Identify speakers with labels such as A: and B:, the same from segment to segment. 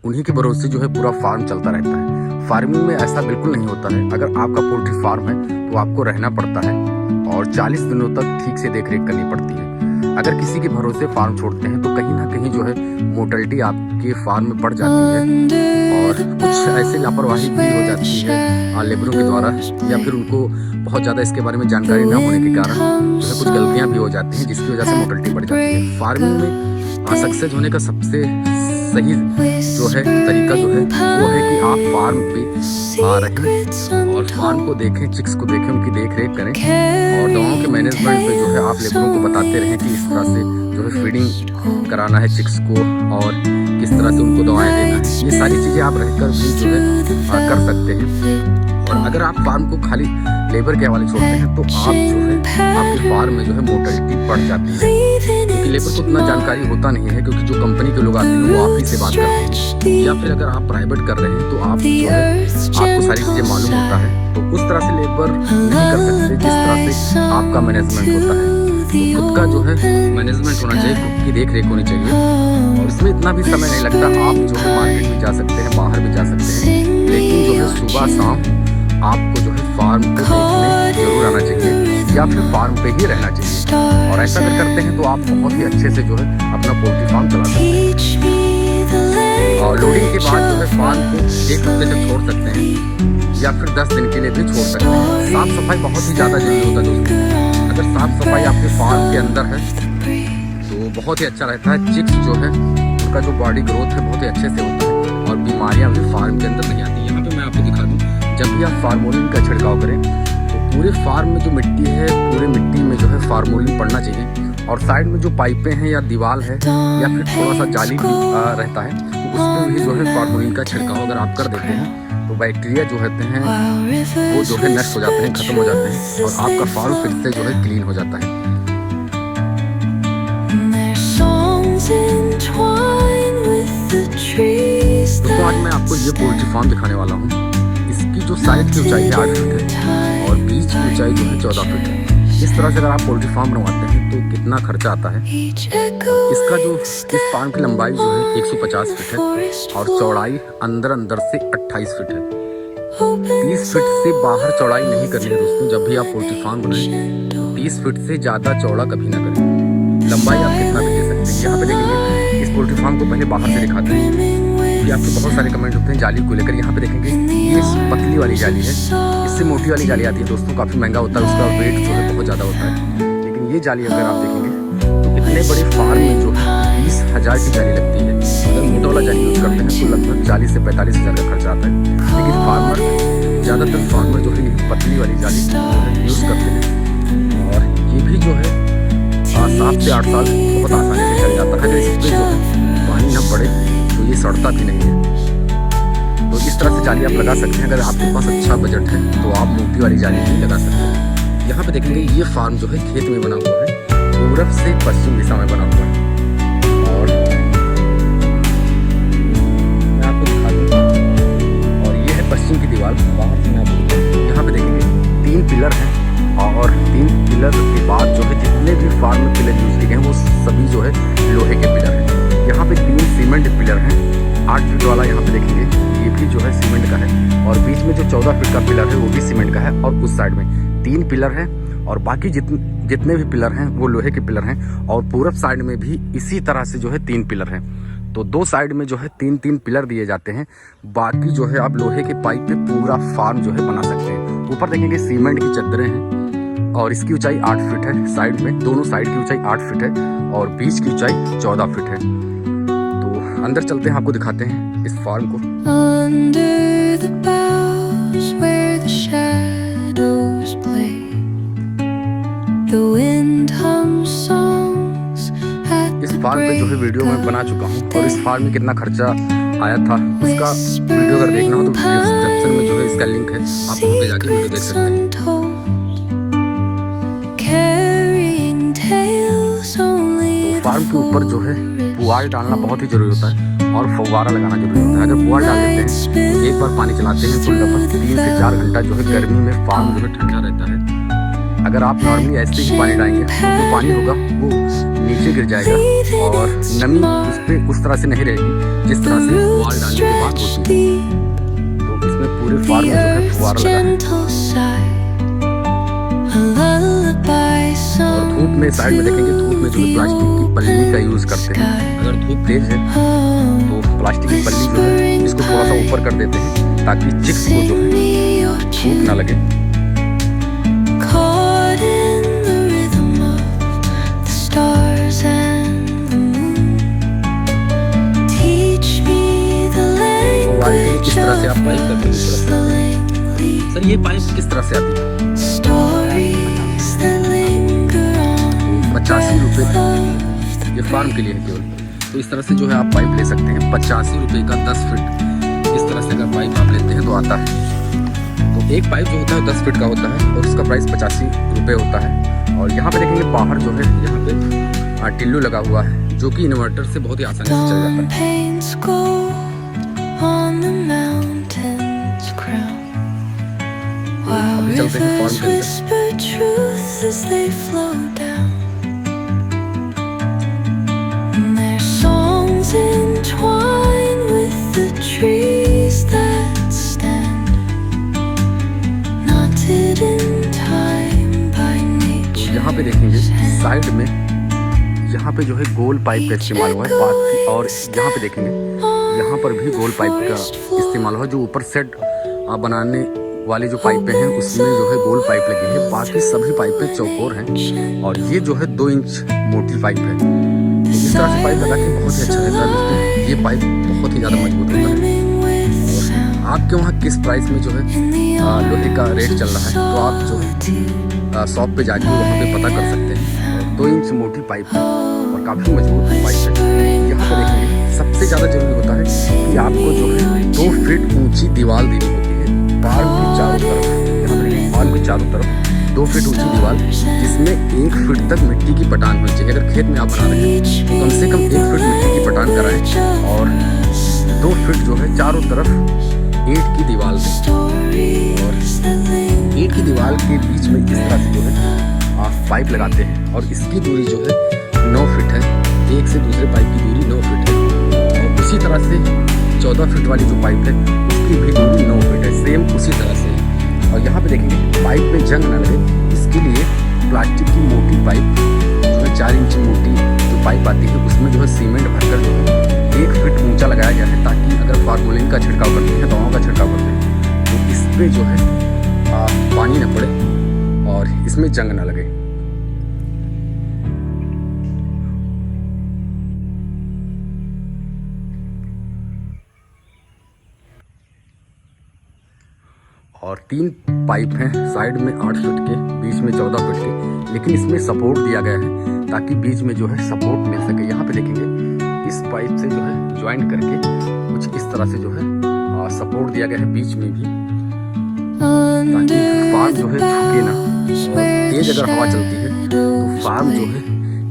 A: उन्हीं के भरोसे जो है पूरा फार्म चलता रहता है। फार्मिंग में ऐसा बिल्कुल नहीं होता है। अगर आपका पोल्ट्री फार्म है तो आपको रहना पड़ता है और 40 दिनों तक ठीक से देख रेख करनी पड़ती है। अगर किसी के भरोसे फार्म छोड़ते हैं तो कहीं ना कहीं जो है मोर्टेलिटी आपके फार्म में बढ़ जाती है और कुछ ऐसे लापरवाही भी हो जाती है लेबरों के द्वारा, या फिर उनको बहुत ज़्यादा इसके बारे में जानकारी न होने के कारण जो है कुछ गलतियाँ भी हो जाती हैं, जिसकी वजह से मोर्टेलिटी बढ़ जाती है। फार्मिंग में सक्सेस होने का सबसे सही जो है तरीका जो है वो है कि आप फार्म पे रहें और फार्म को देखें, चिक्स को देखें, उनकी देख रेख करें और दवाओं के मैनेजमेंट पे जो है आप लेबरों को बताते रहें कि इस तरह से जो है फीडिंग कराना है चिक्स को और किस तरह से उनको दवाएं देना है। ये सारी चीज़ें आप रहकर भी जो है कर सकते हैं। और अगर आप फार्म को खाली लेबर के हवाले छोड़ते हैं तो आप जो है आपके फार्म में जो है मोर्टेलिटी बढ़ जाती है, क्योंकि लेबर को उतना जानकारी होता नहीं है, क्योंकि जो कंपनी के लोग आते हैं वो आप ही से बात करते हैं, या फिर अगर आप प्राइवेट कर रहे हैं तो आप जो है आपको सारी चीज़ें मालूम होता है, तो उस तरह से लेबर नहीं कर सकते जिस तरह से आपका मैनेजमेंट होता है। तो खुद का जो है मैनेजमेंट होना चाहिए, खुद की देख रेख होनी चाहिए और इसमें इतना भी समय नहीं लगता। आप जो है मार्केट में जा सकते हैं, बाहर भी जा सकते हैं, लेकिन जो है सुबह शाम आपको जो है फार्म को देखने जरूर आना चाहिए या फिर फार्म पे ही रहना चाहिए। और ऐसा अगर करते हैं तो आप बहुत ही अच्छे से जो है अपना पोल्ट्री फार्म चला सकते हैं। और लोडिंग के बाद जो है फार्म को 1 हफ्ते तक छोड़ सकते हैं या फिर 10 दिन के लिए भी छोड़ सकते हैं। साफ सफाई बहुत ही ज़्यादा जरूरी होता है दोस्तों। अगर साफ सफाई आपके फार्म के अंदर है तो बहुत ही अच्छा रहता है। चिक्स जो है उनका जो बॉडी ग्रोथ है बहुत ही अच्छे से होता है और बीमारियाँ भी फार्म के अंदर नहीं आती। यहाँ पे मैं आपको दिखा दूँ, जब भी आप फार्मोलिन का छिड़काव करें तो पूरे फार्म में जो मिट्टी है पूरे मिट्टी में जो है फार्मोलिन पड़ना चाहिए और साइड में जो पाइपें हैं या दीवार है या फिर थोड़ा सा जाली भी रहता है तो उस पर भी जो है फार्मोलिन का छिड़काव अगर आप कर देते हैं तो बैक्टीरिया जो होते हैं वो जो है नष्ट हो जाते हैं, खत्म हो जाते हैं और आपका फार्म फिर से जो है क्लीन हो जाता है। तो आज मैं आपको ये पोल्ट्री फार्म दिखाने वाला हूँ। इसकी जो साइड की ऊंचाई है 8 फीट है और बीच की ऊंचाई जो है 14 फीट है। इस तरह से अगर आप पोल्ट्री फार्म बनवाते हैं तो कितना खर्चा आता है। इसका जो इस फार्म की लंबाई जो है 150 फीट है और चौड़ाई अंदर से 28 फीट है। 30 फीट से बाहर चौड़ाई नहीं करनी है दोस्तों। जब भी आप पोल्ट्री फार्म बनाएं 30 फीट से ज़्यादा चौड़ा कभी ना करें। लंबाई आप कितना भी दे सकते हैं। यहाँ पे देखेंगे इस पोल्ट्री फार्म को पहले बाहर से दिखाते हैं। ये आपको बहुत सारे कमेंट होते हैं जाली को लेकर। यहाँ पे देखेंगे ये पतली वाली जाली है, इससे मोटी वाली जाली आती है दोस्तों, काफ़ी महंगा होता है, उसका वेट जो है बहुत ज़्यादा होता है। लेकिन ये जाली अगर आप देखेंगे तो इतने बड़े फार्म में जो है 20,000 की जाली लगती है। अगर मोटा वाला जाली यूज़ करते हैं तो लगभग 40 से 45 हज़ार का खर्चा आता है। लेकिन ज़्यादातर फार्मर जो है पतली वाली जाली यूज़ करते हैं और ये भी जो है 7 से 8 साल बहुत आसानी से चल जाता है। अगर इस पर जो है पानी न पड़े तो ये सड़ता भी नहीं है। तो इस तरह से जाली आप लगा सकते हैं। अगर आपके पास अच्छा बजट है तो आप मोटी वाली जाली भी लगा सकते हैं। यहाँ पे देखेंगे ये फार्म जो है खेत में बना हुआ है, पूरब से पश्चिम दिशा में बना हुआ है और मैं आपको दिखा दूँ। और ये है पश्चिम की दीवार, बाहर से मैं आपको यहाँ पे देखेंगे 3 पिलर हैं और 3 पिलर के बाद जो है जितने भी फार्म में पिलर यूज किए गए हैं वो सभी जो है लोहे के पिलर हैं। यहाँ पे 3 सीमेंट पिलर हैं। 8 फीट वाला यहाँ पे देखेंगे ये भी जो है सीमेंट का है और बीच में जो 14 फीट का पिलर है वो भी सीमेंट का है और उस साइड में 3 पिलर हैं और बाकी जितने भी पिलर हैं वो लोहे के पिलर हैं और पूरब साइड में भी इसी तरह से जो है 3 पिलर हैं। तो 2 साइड में जो है 3-3 पिलर दिए जाते हैं। बाकी जो है आप लोहे के पाइप पे पूरा फार्म जो है बना सकते हैं। ऊपर देखेंगे सीमेंट की चद्दरें हैं और इसकी ऊंचाई 8 फीट है। साइड में दोनों साइड की ऊंचाई 8 फीट है और बीच की ऊंचाई 14 फीट है। तो अंदर चलते हैं, आपको दिखाते हैं इस फार्म को। इस फार्म पे जो है वीडियो मैं बना चुका हूँ और इस फार्म में कितना खर्चा आया था उसका वीडियो अगर देखना हो तो वीडियो डिस्क्रिप्शन में जो है इसका लिंक है, आप वहाँ पे जाके वीडियो देख सकते हैं। तो फार्म के ऊपर जो है पुआल डालना बहुत ही जरूरी होता है और फव्वारा लगाना जरूरी होता है। अगर पुआल डाल देते हैं तो एक बार पानी चलाते हैं तो लगभग 3 से 4 घंटा जो है गर्मी में फार्म जो है ठंडा रहता है। अगर आप नॉर्मली ऐसे ही पानी डालेंगे तो जो पानी होगा वो नीचे गिर जाएगा और नमी उस पर उस तरह से नहीं रहेगी जिस तरह से फुहार डालने के बाद होती है। तो इसमें पूरे फार्म में जो है फुहारा लगा है। और धूप में साइड में देखेंगे, धूप में जो है प्लास्टिक की पल्ली का यूज़ करते हैं। अगर धूप तेज है तो प्लास्टिक की पल्ली जो है इसको थोड़ा सा ऊपर कर देते हैं ताकि चिक्स को जो है धूप ना लगे। किस तरह से आप पाइप करते हैं सर? ये पाइप किस तरह से आती है? 85 रुपये ये फार्म के लिए है केवल। तो इस तरह से जो है आप पाइप ले सकते हैं। 85 रुपये का 10 फीट इस तरह से अगर पाइप आप लेते हैं तो आता है। तो एक पाइप जो होता है 10 फीट का होता है और उसका प्राइस 85 रुपये होता है। और यहाँ पे देखेंगे बाहर जो है यहाँ पे टिल्लू लगा हुआ है जो कि इन्वर्टर से बहुत ही आसानी से चल जाता है। अभी चलते हैं फार्म के तो यहाँ पे देखेंगे साइड में यहाँ पे जो है गोल पाइप का इस्तेमाल हुआ है। बाकी और यहाँ पे देखेंगे यहाँ पर भी गोल पाइप का इस्तेमाल हुआ है। जो ऊपर सेट बनाने वाली जो पाइपें हैं उसमें जो है गोल पाइप लगी है। बाकी सभी पाइपें चौकोर हैं और ये जो है 2 इंच मोटी पाइप है। तो इस तरह से पाइप लगा के बहुत ही अच्छा रहता है दोस्तों। ये पाइप बहुत ही ज़्यादा मजबूत होता है। और आपके वहाँ किस प्राइस में जो है लोहे का रेट चल रहा है तो आप जो है शॉप पे जाके वहाँ पे पता कर सकते हैं। 2 इंच मोटी पाइप है और काफ़ी मजबूत पाइप है। यहाँ पर देखिए सबसे ज़्यादा जरूरी होता है कि आपको जो है 2 फीट ऊंची दीवार देनी होती है फार्म की चारों तरफ। यहाँ पर फार्म की चारों तरफ 2 फीट ऊंची दीवार जिसमें 1 फीट तक मिट्टी की पटान होनी चाहिए। अगर खेत में आप बना रहे हैं तो कम से कम 1 फीट मिट्टी की पटान कराएं और 2 फीट जो है चारों तरफ ईंट की दीवार दें। और ईंट की दीवार के बीच में इस तरह से जो है आप पाइप लगाते हैं और इसकी दूरी जो है 9 फीट है। एक से दूसरे पाइप की दूरी 9 फीट है। और उसी तरह से 14 फीट वाली जो पाइप है उसकी भी दूरी 9 फीट है। सेम उसी तरह से। और यहाँ पे देखेंगे पाइप में जंग न लगे इसके लिए प्लास्टिक की मोटी पाइप जो है 4 इंच मोटी जो पाइप आती है उसमें जो है सीमेंट भरकर जो है 1 फीट ऊंचा लगाया गया है ताकि अगर फार्मोलिन का छिड़काव करते हैं, दवाओं का छिड़काव करते हैं तो इस पर जो है पानी न पड़े और इसमें जंग न लगे। और 3 पाइप हैं साइड में 8 फीट के, बीच में 14 फीट के, लेकिन इसमें सपोर्ट दिया गया है ताकि बीच में जो है सपोर्ट मिल सके। यहाँ पे देखेंगे इस पाइप से जो है ज्वाइंट करके कुछ इस तरह से जो है सपोर्ट दिया गया है बीच में भी ताकि फार्म जो है झुके ना। और तेज अगर हवा चलती है तो फार्म जो है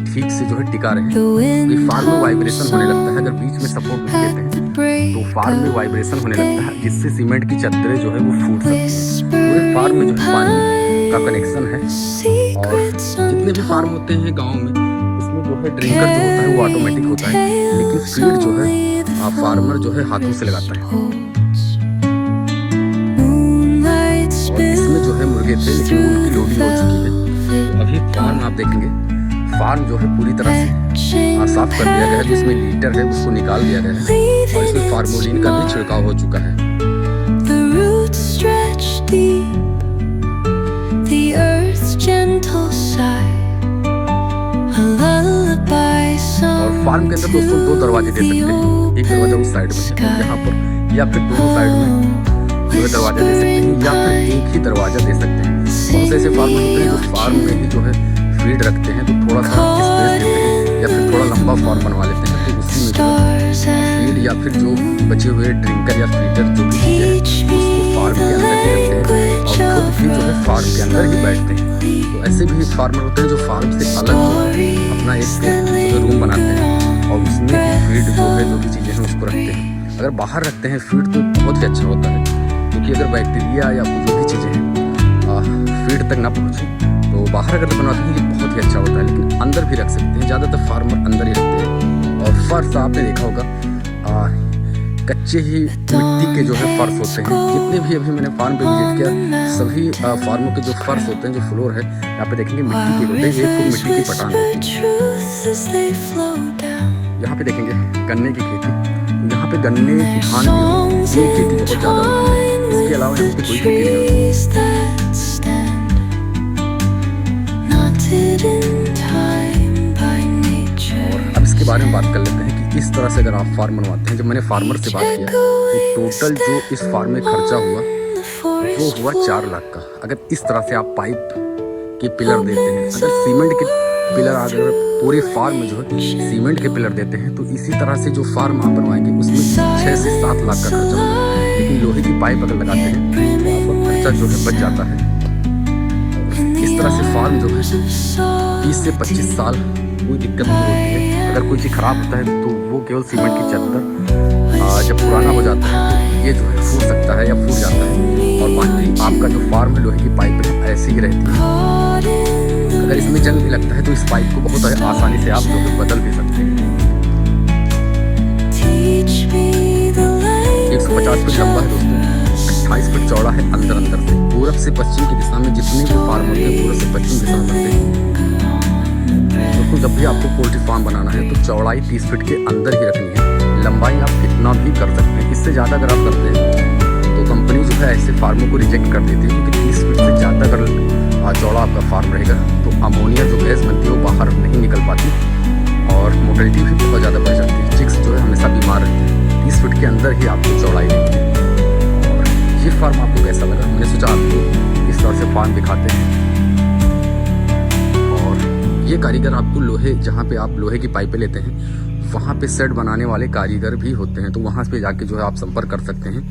A: ठीक से जो है टिका रहे। क्योंकि फार्म में वाइब्रेशन होने लगता है। अगर बीच में सपोर्ट नहीं देते हैं तो फार्म में वाइब्रेशन होने लगता है जिससे सीमेंट की चद्दरें जो है वो फूट सकती हैं। पूरे फार्म में जो है पानी का कनेक्शन है। और जितने भी फार्म होते हैं गाँव में उसमें जो है ड्रिंकर जो होता है वो ऑटोमेटिक होता है, लेकिन फीड जो है फार्मर जो है हाथों से लगाता है। और इसमें जो है मुर्गे थे लेकिन उनकी लोडिंग हो चुकी है। तो अभी फार्म आप देखेंगे फार्म जो है पूरी तरह से साफ कर दिया गया है। जिसमें लीटर है उसको निकाल दिया गया है और इसमें फार्मोलिन का भी छिड़काव हो चुका है। और फार्म के अंदर दोस्तों 2 दरवाजे दे सकते हैं। एक दरवाजा उस साइड में है यहाँ पर, या फिर दोनों साइड में जो दरवाजा दे सकते हैं, या फिर एक ही दरवाजा दे सकते हैं। बहुत से ऐसे फार्मर होते हैं जो फार्म में ही जो है फीड रखते हैं तो थोड़ा सा स्पेस देते हैं या फिर थोड़ा लंबा फार्म बनवा लेते हैं तो उसी में जो फीड या फिर जो बचे हुए ड्रिंकर या फीडर जो भी चीज़ें हैं उसको फार्म के अंदर ही रखते हैं और खुद भी जो है फार्म के अंदर ही बैठते हैं। तो ऐसे भी फार्मर होते हैं जो फार्म से अलग जो है अपना एक रूम बनाते हैं और उसमें फीड जो है जो भी चीज़ें हैं उसको रखते हैं। अगर बाहर रखते हैं फीड तो बहुत ही अच्छा होता है, क्योंकि अगर बैक्टीरिया या जो भी चीज़ें हैं फीड तक ना पहुँचे तो तो बाहर अगर बनवाते हैं ये बहुत ही अच्छा होता है, लेकिन अंदर भी रख सकते हैं। ज़्यादातर फार्मर अंदर ही रखते हैं। और फर्श आपने देखा होगा कच्चे ही मिट्टी के जो है फर्श होते हैं। जितने भी अभी मैंने फार्म पे विजिट किया, सभी फार्मों के जो फर्श होते हैं, जो फ्लोर है, यहाँ पे देखेंगे मिट्टी के होते हैं। 1 फुट मिट्टी की पटान होती है। यहाँ पे देखेंगे गन्ने की खेती। यहाँ पे गन्ने की धान की खेती बहुत ज़्यादा होती है। इसके अलावा यहाँ पे कोई खेती नहीं होती। और अब इसके बारे में बात कर लेते हैं कि इस तरह से अगर आप फार्म बनवाते हैं। जब मैंने फार्मर से बात किया तो टोटल जो इस फार्म में खर्चा हुआ वो हुआ 4 लाख का। अगर इस तरह से आप पाइप के पिलर देते हैं, अगर सीमेंट के पिलर, अगर पूरे फार्म में जो है सीमेंट के पिलर देते हैं, तो इसी तरह से जो फार्म आप बनवाएंगे उसमें 6 से 7 लाख का खर्चा होगा। लेकिन लोहे की पाइप अगर लगाते हैं तो आपका खर्चा जो है बच जाता है। इस तरह से फार्म जो है 20 से 25 साल कोई दिक्कत नहीं होती है। अगर कोई चीज़ ख़राब होता है तो वो केवल सीमेंट की चद्दर जब पुराना हो जाता है तो ये जो है फूट सकता है या फूट जाता है। और बाकी आपका जो फार्म है लोहे की पाइप है ऐसी ही रहती है। अगर इसमें जंग भी लगता है तो इस पाइप को बहुत आसानी से आप जो है बदल भी सकते हैं। 150 फीट लंबा है दोस्तों, 28 फीट चौड़ा है अंदर से। पूरब से पश्चिम की दिशा में जितने भी फार्म होते हैं पूरब से पश्चिम दिशा में बनते हैं। दोस्तों जब भी आपको पोल्ट्री फार्म बनाना है तो चौड़ाई 30 फीट के अंदर ही रखनी है। लंबाई आप कितना भी कर सकते हैं, इससे ज़्यादा अगर आप करते हैं तो कंपनी जो है ऐसे फार्मों को रिजेक्ट कर देती है। क्योंकि 30 फीट से ज़्यादा अगर चौड़ा आपका फार्म रहेगा तो अमोनिया जो गैस बनती है वो बाहर नहीं निकल पाती और मोर्टेलिटी भी बहुत ज़्यादा बढ़ जाती है। चिक्स जो है हमेशा बीमार रहते हैं। 30 फीट के अंदर ही आपको चौड़ाई देती है। और ये फार्म आपको कैसा लगा? मैंने सोचा आपको इस तरह से फार्म दिखाते हैं। और ये कारीगर आपको लोहे, जहाँ पे आप लोहे की पाइपें लेते हैं वहाँ पे सेट बनाने वाले कारीगर भी होते हैं, तो वहाँ पे जाके जो है आप संपर्क कर सकते हैं।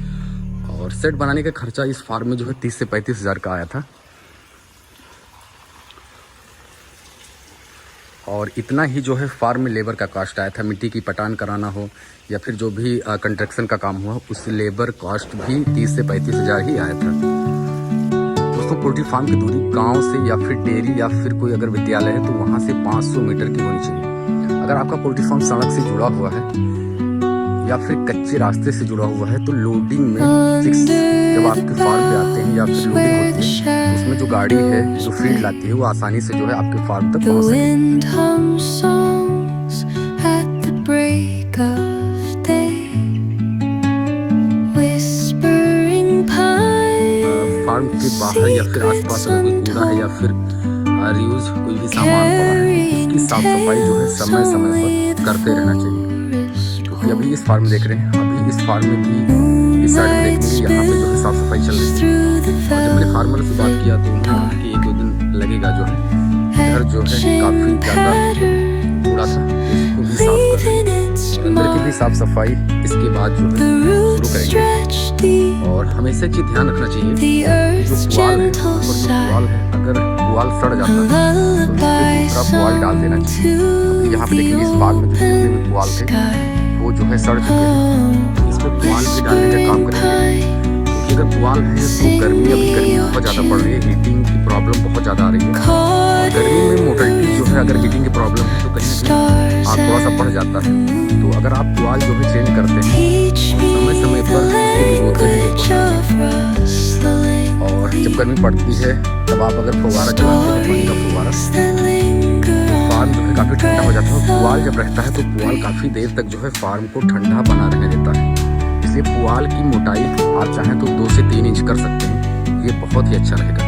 A: और सेट बनाने का खर्चा इस फार्म में जो है 30 से 35 हज़ार का आया था। और इतना ही जो है फार्म में लेबर का कॉस्ट आया था। मिट्टी की पटान कराना हो या फिर जो भी कंस्ट्रक्शन का काम हुआ, उस लेबर कॉस्ट भी 30 से 35 हज़ार ही आया था। दोस्तों पोल्ट्री फार्म की दूरी गांव से या फिर डेयरी या फिर कोई अगर विद्यालय है तो वहाँ से 500 मीटर की होनी चाहिए। अगर आपका पोल्ट्री फार्म सड़क से जुड़ा हुआ है या फिर कच्चे रास्ते से जुड़ा हुआ है तो लोडिंग में चिक्स जब आपके फार्म पे आते हैं या फिर लोडिंग होती है तो उसमें जो गाड़ी है जो फीड लाती है वो आसानी से जो है आपके फार्म तक पहुँच सके। फार्म के बाहर या फिर आसपास अगर कोई कूड़ा है या फिर रियूज कोई भी सामान पड़ा है उसकी साफ सफाई जो है समय समय पर करते रहना चाहिए। क्योंकि अभी इस फार्म देख रहे हैं, अभी इस फार्म में भी इस साइड में देखेंगे यहाँ पे जो है साफ सफाई चल रही है। और जब मैंने फार्मर से बात किया तो उन्होंने कहा कि 1-2 दिन लगेगा जो है। घर जो है काफ़ी ज़्यादा कूड़ा था उसको भी साफ कर रहे हैं और अंदर की भी साफ सफाई इसके बाद जो है शुरू करेंगे। और हमेशा चीज़ ध्यान रखना चाहिए जो पुआल है, ऊपर जो पुआल है अगर पुआल सड़ जाता है तो दूसरा पुआल डाल देना चाहिए। अभी यहाँ पे देखिए इस बाग में जितने भी पुआल थे वो जो है सड़ चुके हैं। इस पर पुआल भी डालने का काम करेंगे। क्योंकि अगर पुआल है तो अभी गर्मी बहुत ज़्यादा पड़ रही है, हीटिंग की प्रॉब्लम बहुत ज़्यादा आ रही है। और गर्मी में मोर्टेलिटी जो है अगर हीटिंग की प्रॉब्लम है तो कहीं ना कहीं आग थोड़ा सा बढ़ जाता है। तो अगर आप पुआल जो है चेंज करते हैं समय समय पर भिगोते हैं और जब गर्मी पड़ती है तब आप अगर फुवारा चलाते हैं पानी का फुवारा तो फार्म जो है काफ़ी ठंडा हो जाता है। पुआल जब रहता है तो पुआल काफ़ी देर तक जो है फार्म को ठंडा बना रहने देता है। इसलिए पुआल की मोटाई आप चाहें तो 2 से 3 इंच कर सकते हैं, ये बहुत ही अच्छा रहेगा।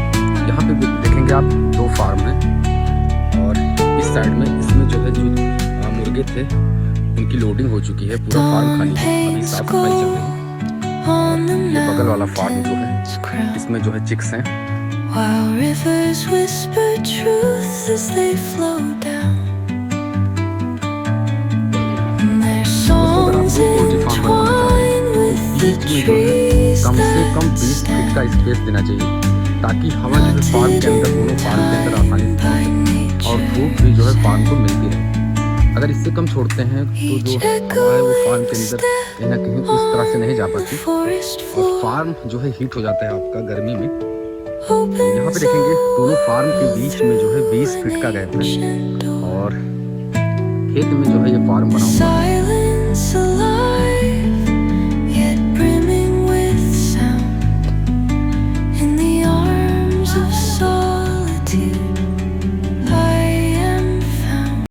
A: यहाँ पे देखेंगे आप 2 फार्म हैं और इस साइड में इसमें जो है जो मुर्गे थे उनकी लोडिंग हो चुकी है, पूरा फार्म खाली है, अभी साफ सफाई चल रही है। ये बगल वाला फार्म जो है इसमें जो है चिक्स हैं। पोल्ट्री फार्म कम से कम 20 फीट का स्पेस देना चाहिए ताकि हवा जो है फार्म के अंदर, दोनों फार्म के अंदर आसानी से पहुँच सके और धूप भी जो है फार्म को मिलती रहे। अगर इससे कम छोड़ते हैं तो जो हवा है वो फार्म के अंदर कहीं ना कहीं उस तरह से नहीं जा पाती और फार्म जो है हीट हो जाता है आपका गर्मी में यहाँ पे देखेंगे दोनों फार्म के बीच में जो है 20 फीट का गैप है और खेत में जो है ये फार्म बना हुआ है।